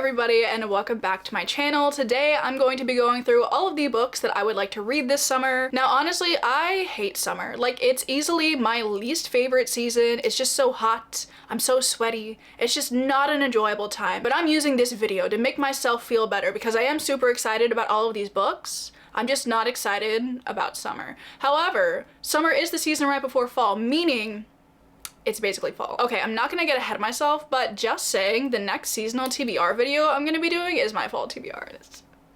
everybody and welcome back to my channel. Today I'm going to be going through all of the books that I would like to read this summer. Now honestly, I hate summer. Like, it's easily my least favorite season. It's just so hot. I'm so sweaty. It's just not an enjoyable time. But I'm using this video to make myself feel better because I am super excited about all of these books. I'm just not excited about summer. However, summer is the season right before fall, meaning it's basically fall. Okay, I'm not gonna get ahead of myself, but just saying the next seasonal TBR video I'm gonna be doing is my fall TBR.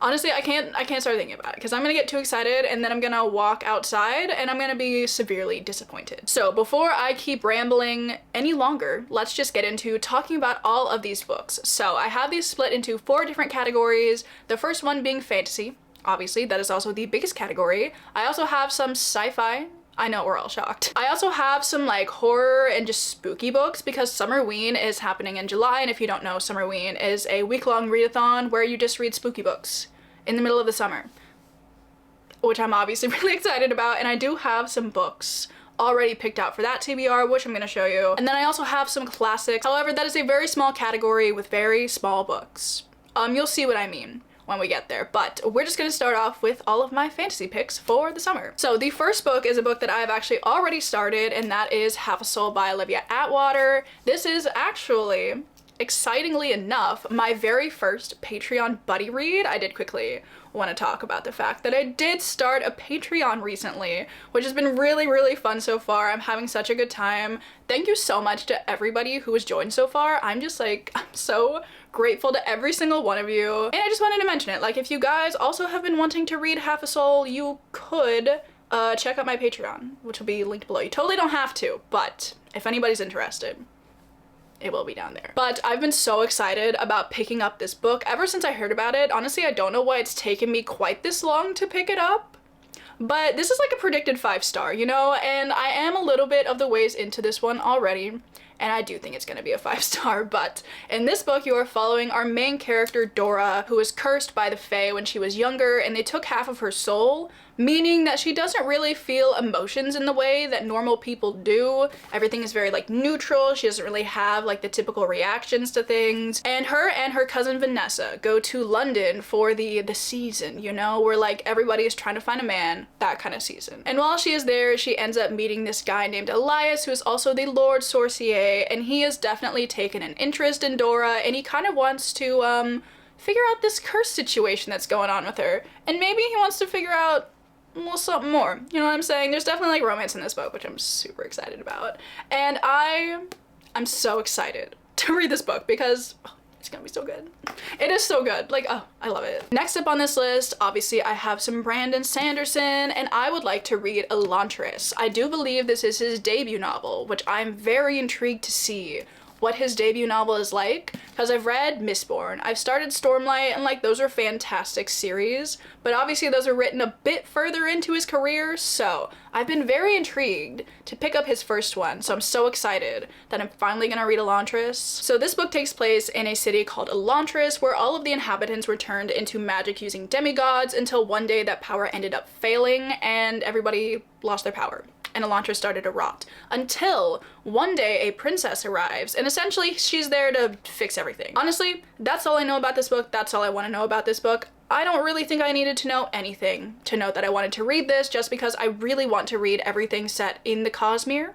Honestly, I can't start thinking about it because I'm gonna get too excited and then I'm gonna walk outside and I'm gonna be severely disappointed. So before I keep rambling any longer, let's just get into talking about all of these books. So I have these split into 4 different categories. The first one being fantasy. Obviously, that is also the biggest category. I also have some sci-fi. I know, we're all shocked. I also have some like horror and just spooky books because Summerween is happening in July, and if you don't know, Summerween is a week-long readathon where you just read spooky books in the middle of the summer, which I'm obviously really excited about, and I do have some books already picked out for that TBR, which I'm gonna show you. And then I also have some classics. However, that is a very small category with very small books. You'll see what I mean when we get there, but we're just gonna start off with all of my fantasy picks for the summer. So the first book is a book that I've actually already started, and that is Half a Soul by Olivia Atwater. This is actually, excitingly enough, my very first Patreon buddy read. I did quickly want to talk about the fact that I did start a Patreon recently, which has been really fun so far. I'm having such a good time. Thank you so much to everybody who has joined so far. I'm so grateful to every single one of you. And I just wanted to mention it, like, if you guys also have been wanting to read Half a Soul, you could check out my Patreon, which will be linked below. You totally don't have to, but if anybody's interested, it will be down there. But I've been so excited about picking up this book ever since I heard about it. Honestly, I don't know why it's taken me quite this long to pick it up, but this is like a predicted 5-star, you know, and I am a little bit of the ways into this one already, and I do think it's gonna be a 5-star. But in this book, you are following our main character, Dora, who was cursed by the Fae when she was younger, and they took half of her soul, meaning that she doesn't really feel emotions in the way that normal people do. Everything is very like neutral. She doesn't really have like the typical reactions to things. And her cousin Vanessa go to London for the season, you know, where like everybody is trying to find a man, that kind of season. And while she is there, she ends up meeting this guy named Elias, who is also the Lord Sorcier, and he has definitely taken an interest in Dora, and he kind of wants to figure out this curse situation that's going on with her. And maybe he wants to figure out, well, something more. You know what I'm saying? There's definitely like romance in this book, which I'm super excited about. And I'm so excited to read this book because it's gonna be so good. It is so good. Like, oh, I love it. Next up on this list, obviously I have some Brandon Sanderson, and I would like to read Elantris. I do believe this is his debut novel, which I'm very intrigued to see what his debut novel is like, because I've read Mistborn, I've started Stormlight, and like those are fantastic series, but obviously those are written a bit further into his career, so I've been very intrigued to pick up his first one, so I'm so excited that I'm finally gonna read Elantris. So this book takes place in a city called Elantris, where all of the inhabitants were turned into magic-using demigods until one day that power ended up failing and everybody lost their power, and Elantris started to rot, until one day a princess arrives, and essentially she's there to fix everything. Honestly, that's all I know about this book. That's all I want to know about this book. I don't really think I needed to know anything to know that I wanted to read this, just because I really want to read everything set in the Cosmere.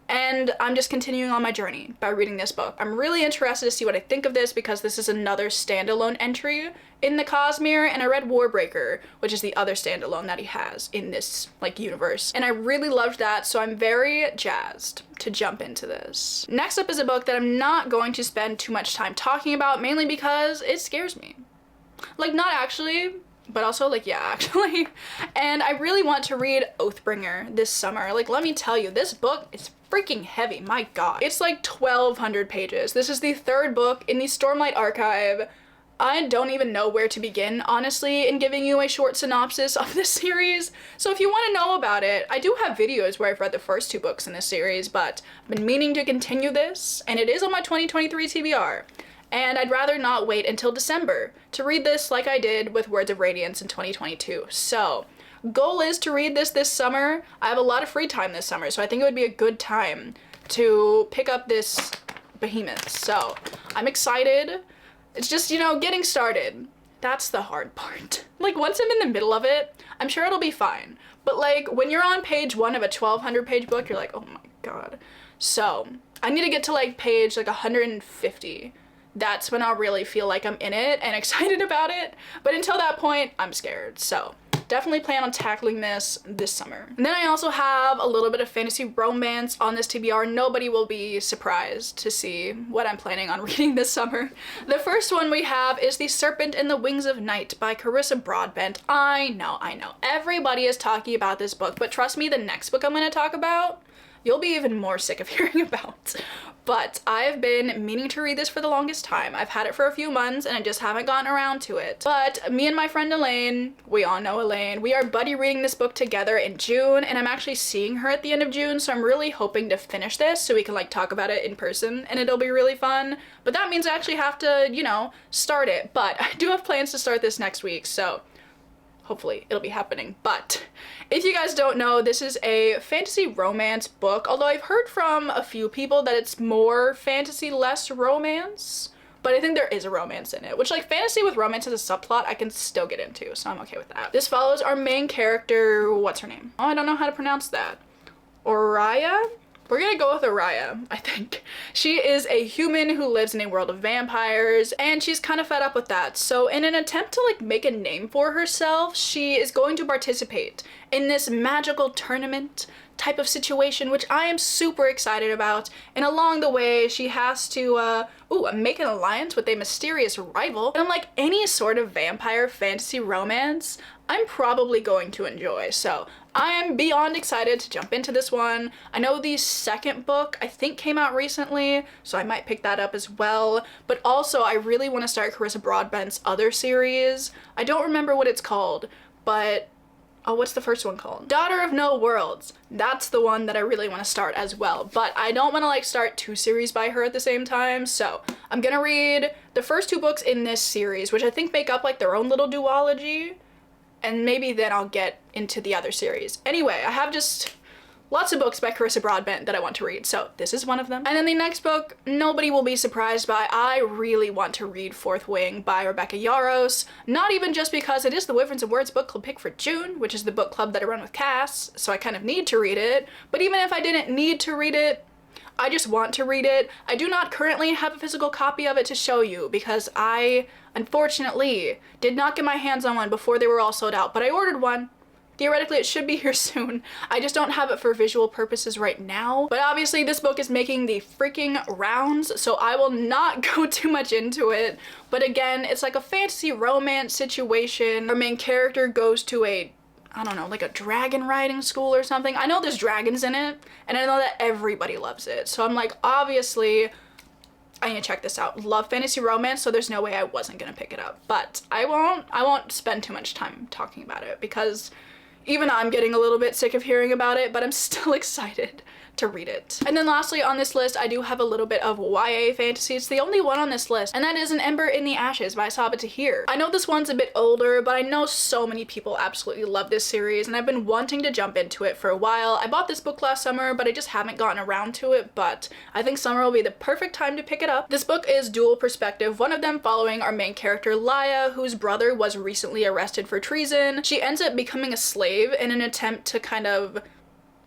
And I'm just continuing on my journey by reading this book. I'm really interested to see what I think of this because this is another standalone entry in the Cosmere, and I read Warbreaker, which is the other standalone that he has in this like universe. And I really loved that, so I'm very jazzed to jump into this. Next up is a book that I'm not going to spend too much time talking about, mainly because it scares me. Like, not actually, but also like, yeah, actually. And I really want to read Oathbringer this summer. Like, let me tell you, this book is freaking heavy, my god. It's like 1,200 pages. This is the 3rd book in the Stormlight archive. I don't even know where to begin, honestly, in giving you a short synopsis of this series. So if you want to know about it, I do have videos where I've read the first 2 books in this series, but I've been meaning to continue this, and it is on my 2023 TBR. And I'd rather not wait until December to read this like I did with Words of Radiance in 2022. So goal is to read this summer. I have a lot of free time this summer, so I think it would be a good time to pick up this behemoth. So I'm excited It's just, you know, getting started. That's the hard part. Like, once I'm in the middle of it, I'm sure it'll be fine. But like, when you're on page 1 of a 1200 page book, you're like, oh my god. So, I need to get to like page like 150. That's when I'll really feel like I'm in it and excited about it. But until that point, I'm scared. So, definitely plan on tackling this summer. And then I also have a little bit of fantasy romance on this TBR. Nobody will be surprised to see what I'm planning on reading this summer. The first one we have is The Serpent and the Wings of Night by Carissa Broadbent. I know. Everybody is talking about this book, but trust me, the next book I'm going to talk about, you'll be even more sick of hearing about. But I've been meaning to read this for the longest time. I've had it for a few months and I just haven't gotten around to it. But me and my friend Elaine, we all know Elaine, we are buddy reading this book together in June, and I'm actually seeing her at the end of June, so I'm really hoping to finish this so we can like talk about it in person and it'll be really fun. But that means I actually have to, you know, start it. But I do have plans to start this next week, so hopefully it'll be happening. But if you guys don't know, this is a fantasy romance book, although I've heard from a few people that it's more fantasy, less romance. But I think there is a romance in it, which like fantasy with romance as a subplot I can still get into, so I'm okay with that. This follows our main character, what's her name? Oh, I don't know how to pronounce that. Oraya? We're gonna go with Oraya, I think. She is a human who lives in a world of vampires, and she's kind of fed up with that. So in an attempt to like make a name for herself, she is going to participate in this magical tournament type of situation, which I am super excited about. And along the way, she has to make an alliance with a mysterious rival. And unlike any sort of vampire fantasy romance, I'm probably going to enjoy. So I am beyond excited to jump into this one. I know the second book I think came out recently, so I might pick that up as well. But also I really want to start Carissa Broadbent's other series. I don't remember what it's called, but oh, what's the first one called? Daughter of No Worlds. That's the one that I really want to start as well. But I don't want to like start 2 series by her at the same time. So I'm gonna read the first 2 books in this series, which I think make up like their own little duology. And maybe then I'll get into the other series. Anyway, I have just lots of books by Carissa Broadbent that I want to read, so this is one of them. And then the next book, nobody will be surprised by. I really want to read Fourth Wing by Rebecca Yarros, not even just because it is the Wyverns and Words book club pick for June, which is the book club that I run with Cass, so I kind of need to read it, but even if I didn't need to read it, I just want to read it. I do not currently have a physical copy of it to show you because I, unfortunately, did not get my hands on one before they were all sold out, but I ordered one. Theoretically, it should be here soon. I just don't have it for visual purposes right now. But obviously, this book is making the freaking rounds, so I will not go too much into it. But again, it's like a fantasy romance situation. Our main character goes to a, I don't know, like a dragon riding school or something. I know there's dragons in it, and I know that everybody loves it. So I'm like, obviously, I need to check this out. Love fantasy romance, so there's no way I wasn't gonna pick it up. But I won't spend too much time talking about it because even I'm getting a little bit sick of hearing about it, but I'm still excited to read it. And then lastly on this list, I do have a little bit of YA fantasy. It's the only one on this list, and that is An Ember in the Ashes by Saba Tahir. I know this one's a bit older, but I know so many people absolutely love this series, and I've been wanting to jump into it for a while. I bought this book last summer, but I just haven't gotten around to it, but I think summer will be the perfect time to pick it up. This book is dual perspective, one of them following our main character, Laya, whose brother was recently arrested for treason. She ends up becoming a slave in an attempt to kind of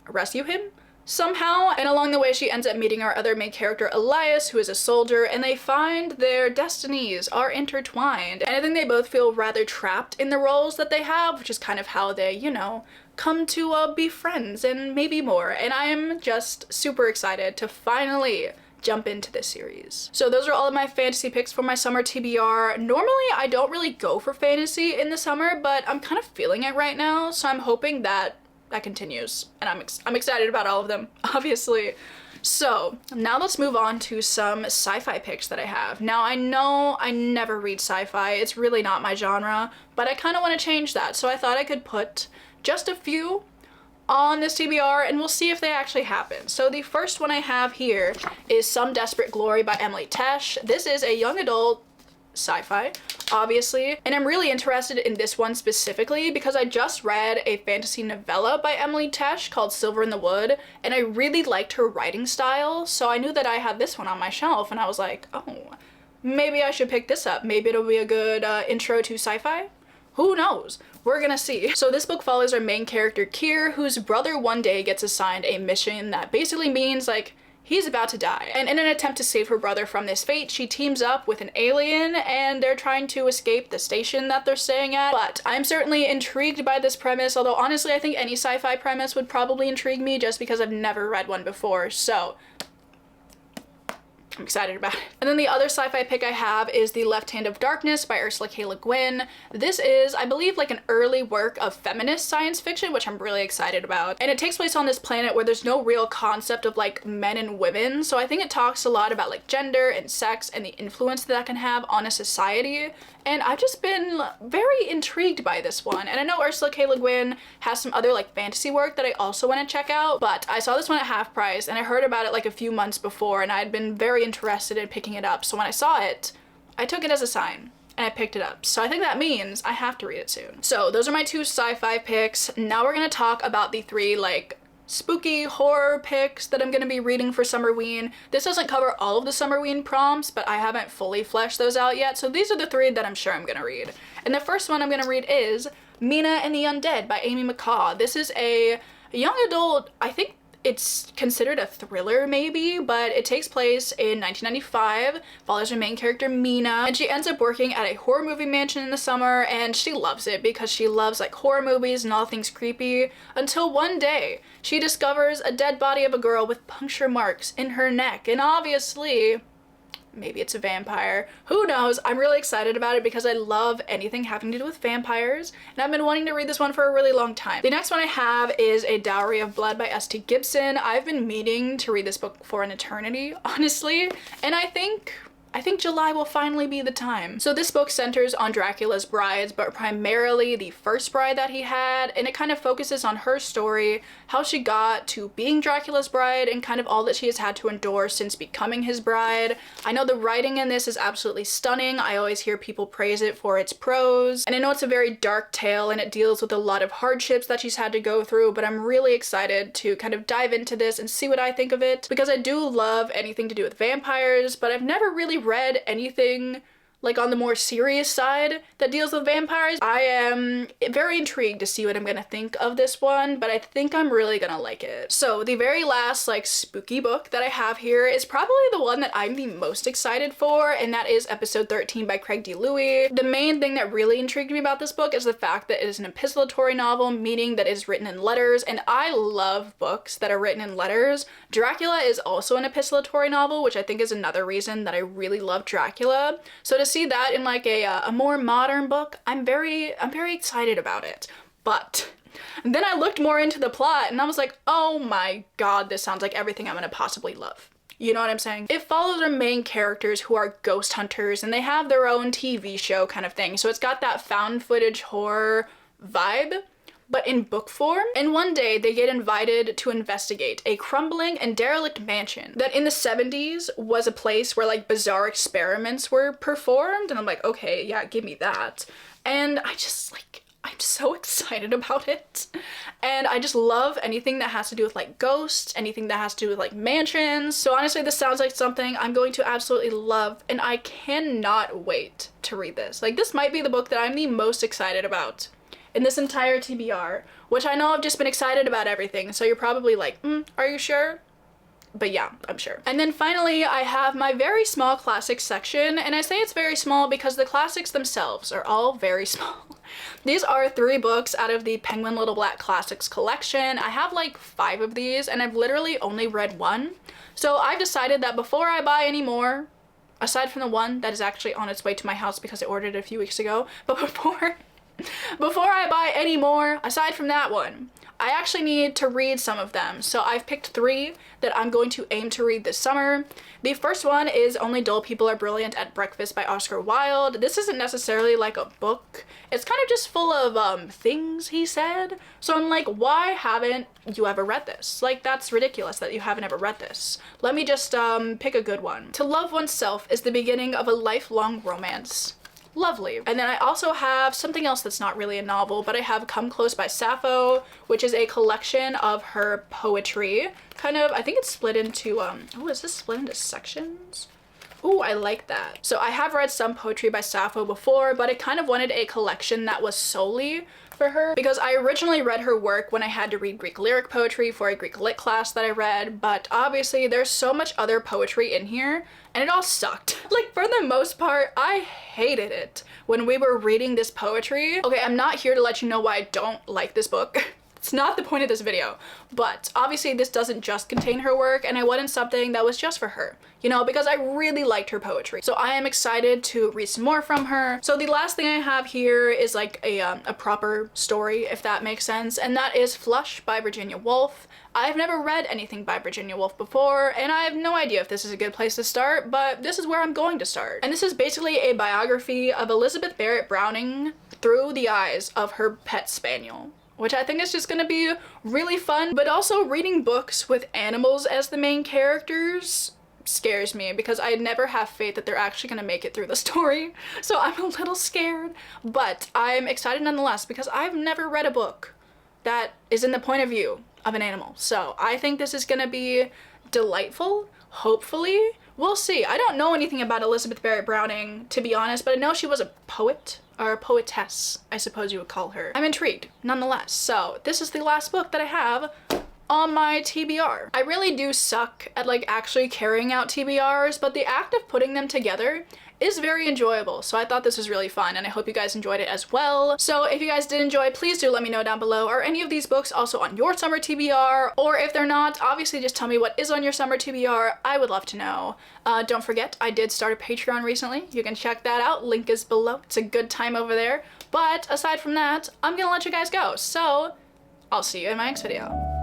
rescue him somehow, and along the way she ends up meeting our other main character Elias, who is a soldier, and they find their destinies are intertwined, and I think they both feel rather trapped in the roles that they have, which is kind of how they, you know, come to be friends and maybe more. And I am just super excited to finally jump into this series. So those are all of my fantasy picks for my summer TBR. Normally I don't really go for fantasy in the summer, but I'm kind of feeling it right now, so I'm hoping that continues, and I'm excited about all of them, obviously. So now let's move on to some sci-fi picks that I have. Now I know I never read sci-fi, it's really not my genre, but I kind of want to change that, so I thought I could put just a few on this TBR and we'll see if they actually happen. So the first one I have here is Some Desperate Glory by Emily Tesh. This is a young adult sci-fi, obviously, and I'm really interested in this one specifically because I just read a fantasy novella by Emily Tesh called Silver in the Wood, and I really liked her writing style, so I knew that I had this one on my shelf, and I was like, oh, maybe I should pick this up. Maybe it'll be a good intro to sci-fi. Who knows? We're gonna see. So this book follows our main character Kier, whose brother one day gets assigned a mission that basically means like he's about to die. And in an attempt to save her brother from this fate, she teams up with an alien and they're trying to escape the station that they're staying at. But I'm certainly intrigued by this premise, although honestly I think any sci-fi premise would probably intrigue me just because I've never read one before. So I'm excited about it. And then the other sci-fi pick I have is The Left Hand of Darkness by Ursula K. Le Guin. This is, I believe, like an early work of feminist science fiction, which I'm really excited about. And it takes place on this planet where there's no real concept of like men and women. So I think it talks a lot about like gender and sex and the influence that can have on a society. And I've just been very intrigued by this one. And I know Ursula K. Le Guin has some other like fantasy work that I also want to check out, but I saw this one at half price and I heard about it like a few months before and I'd been very interested in picking it up. So when I saw it, I took it as a sign and I picked it up. So I think that means I have to read it soon. So those are my two sci-fi picks. Now we're gonna talk about the three like spooky horror picks that I'm gonna be reading for Summerween. This doesn't cover all of the Summerween prompts, but I haven't fully fleshed those out yet. So these are the three that I'm sure I'm gonna read. And the first one I'm gonna read is Mina and the Undead by Amy McCaw. This is a young adult, I think it's considered a thriller maybe, but it takes place in 1995, follows her main character Mina, and she ends up working at a horror movie mansion in the summer, and she loves it because she loves like horror movies and all things creepy, until one day she discovers a dead body of a girl with puncture marks in her neck, and obviously maybe it's a vampire. Who knows? I'm really excited about it because I love anything having to do with vampires, and I've been wanting to read this one for a really long time. The next one I have is A Dowry of Blood by S.T. Gibson. I've been meaning to read this book for an eternity, honestly, and I think July will finally be the time. So this book centers on Dracula's brides, but primarily the first bride that he had, and it kind of focuses on her story, how she got to being Dracula's bride, and kind of all that she has had to endure since becoming his bride. I know the writing in this is absolutely stunning. I always hear people praise it for its prose, and I know it's a very dark tale and it deals with a lot of hardships that she's had to go through, but I'm really excited to kind of dive into this and see what I think of it, because I do love anything to do with vampires, but I've never really read anything like on the more serious side that deals with vampires. I am very intrigued to see what I'm gonna think of this one, but I think I'm really gonna like it. So the very last like spooky book that I have here is probably the one that I'm the most excited for, and that is Episode 13 by Craig D. Louis. The main thing that really intrigued me about this book is the fact that it is an epistolatory novel, meaning that it is written in letters, and I love books that are written in letters. Dracula is also an epistolatory novel, which I think is another reason that I really love Dracula. So to see that in like a more modern book, I'm very excited about it. But then I looked more into the plot and I was like, oh my god, this sounds like everything I'm gonna possibly love. You know what I'm saying? It follows our main characters who are ghost hunters, and they have their own TV show kind of thing. So it's got that found footage horror vibe, but in book form. And one day they get invited to investigate a crumbling and derelict mansion that in the 70s was a place where like bizarre experiments were performed. And I'm like, okay, yeah, give me that. And I'm so excited about it. And I just love anything that has to do with like ghosts, anything that has to do with like mansions. So honestly, this sounds like something I'm going to absolutely love, and I cannot wait to read this. Like, this might be the book that I'm the most excited about in this entire TBR, which I know I've just been excited about everything, so you're probably like, are you sure? But yeah, I'm sure. And then finally, I have my very small classics section, and I say it's very small because the classics themselves are all very small. These are 3 books out of the Penguin Little Black Classics collection. I have like 5 of these, and I've literally only read 1. So I've decided that before I buy any more, aside from the one that is actually on its way to my house because I ordered it a few weeks ago, but before I buy any more, aside from that one, I actually need to read some of them. So I've picked 3 that I'm going to aim to read this summer. The first one is Only Dull People Are Brilliant at Breakfast by Oscar Wilde. This isn't necessarily like a book. It's kind of just full of things he said. So I'm like, why haven't you ever read this? Like, that's ridiculous that you haven't ever read this. Let me just pick a good one. To love oneself is the beginning of a lifelong romance. Lovely. And then I also have something else that's not really a novel, but I have Come Close by Sappho, which is a collection of her poetry. Kind of, I think it's split into, is this split into sections? Ooh, I like that. So I have read some poetry by Sappho before, but I kind of wanted a collection that was solely for her because I originally read her work when I had to read Greek lyric poetry for a Greek lit class that I read, but obviously there's so much other poetry in here and it all sucked. Like, for the most part, I hated it when we were reading this poetry. Okay, I'm not here to let you know why I don't like this book. It's not the point of this video, but obviously this doesn't just contain her work and I wanted something that was just for her, you know, because I really liked her poetry. So I am excited to read some more from her. So the last thing I have here is like a proper story, if that makes sense, and that is Flush by Virginia Woolf. I've never read anything by Virginia Woolf before, and I have no idea if this is a good place to start, but this is where I'm going to start. And this is basically a biography of Elizabeth Barrett Browning through the eyes of her pet spaniel, which I think is just gonna be really fun. But also, reading books with animals as the main characters scares me because I never have faith that they're actually gonna make it through the story. So I'm a little scared, but I'm excited nonetheless because I've never read a book that is in the point of view of an animal. So I think this is gonna be delightful, hopefully. We'll see. I don't know anything about Elizabeth Barrett Browning, to be honest, but I know she was a poet, or a poetess, I suppose you would call her. I'm intrigued, nonetheless. So this is the last book that I have on my TBR. I really do suck at like actually carrying out TBRs, but the act of putting them together is very enjoyable. So I thought this was really fun and I hope you guys enjoyed it as well. So if you guys did enjoy, please do let me know down below. Are any of these books also on your summer TBR? Or if they're not, obviously just tell me what is on your summer TBR. I would love to know. Don't forget, I did start a Patreon recently. You can check that out. Link is below. It's a good time over there. But aside from that, I'm gonna let you guys go. So I'll see you in my next video.